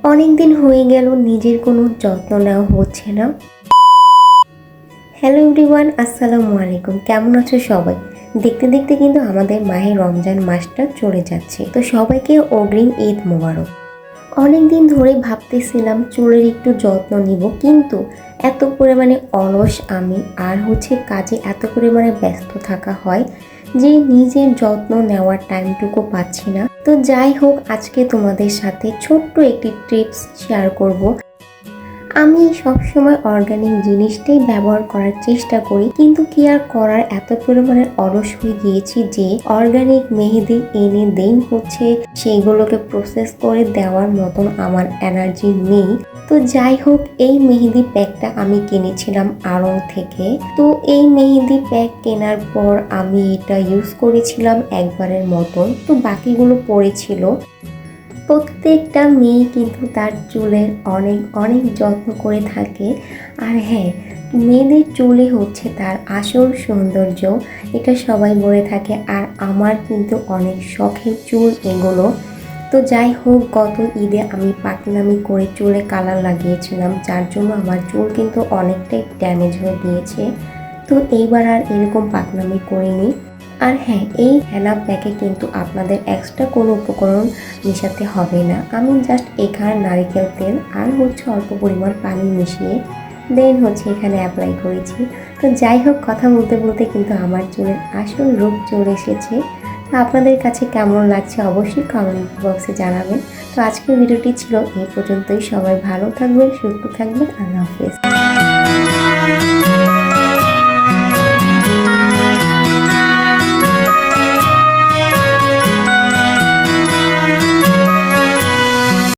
অনেক দিন হয়ে গেল নিজের কোনো যত্ন নেওয়া হচ্ছে না। হ্যালো এভরিওয়ান, আসসালামু আলাইকুম। কেমন আছো সবাই? দেখতে দেখতে কিন্তু আমাদের মাহে রমজান মাসটা চলে যাচ্ছে, তো সবাইকে অগ্রিম ঈদ মোবারক। অনেক দিন ধরে ভাবতেছিলাম চুলের একটু যত্ন নিব, কিন্তু এত পরিমাণে অলস আমি, আর কাজে এত পরিমাণে ব্যস্ত থাকা হয় যে নিজের যত্ন নেওয়ার টাইমটুকু পাচ্ছি না। তো যাই হোক, আজকে তোমাদের সাথে ছোট্ট একটি টিপস শেয়ার করব। আমি সবসময় অর্গানিক জিনিসটাই ব্যবহার করার চেষ্টা করি, কিন্তু কি আর করার, এত পরিমাণে অলস হয়ে গিয়েছি যে অর্গানিক মেহেদি এনে দেন সেইগুলোকে প্রসেস করে দেওয়ার মতন আমার এনার্জি নেই। তো যাই হোক, এই মেহেদি প্যাকটা আমি কিনেছিলাম আড়ং থেকে। তো এই মেহেদি প্যাক কেনার পর আমি এটা ইউজ করেছিলাম একবারের মতন, তো বাকিগুলো পড়েছিল। প্রত্যেকটা মেয়ে কিন্তু তার চুলের অনেক অনেক যত্ন করে থাকে। আর হ্যাঁ, মেয়েদের চুলে তার আসল সৌন্দর্য, এটা সবাই বলে থাকে। আর আমার কিন্তু অনেক শখের চুল এগুলো। তো যাই হোক, গত ঈদে আমি পাকনামি করে চুলে কালার লাগিয়েছিলাম, যার জন্য আমার চুল কিন্তু অনেকটাই ড্যামেজ হয়ে গিয়েছে। তো এইবার আর এরকম পাকনামি করিনি। আর হ্যাঁ, এই হেনা প্যাকে কিন্তু আপনাদের এক্সট্রা কোনো উপকরণ মেশাতে হবে না। আমি জাস্ট এখানে নারিকেল তেল আর অল্প পরিমাণ পানি মিশিয়ে দেন এখানে অ্যাপ্লাই করেছি। তো যাই হোক, কথা বলতে বলতে কিন্তু আমার চুলের আসল রূপ চলে এসেছে। তো আপনাদের কাছে কেমন লাগছে অবশ্যই কমেন্ট বক্সে জানাবেন। তো আজকের ভিডিওটি ছিল এই পর্যন্তই। সবাই ভালো থাকবেন, সুস্থ থাকবেন। আল্লাহ হাফেজ।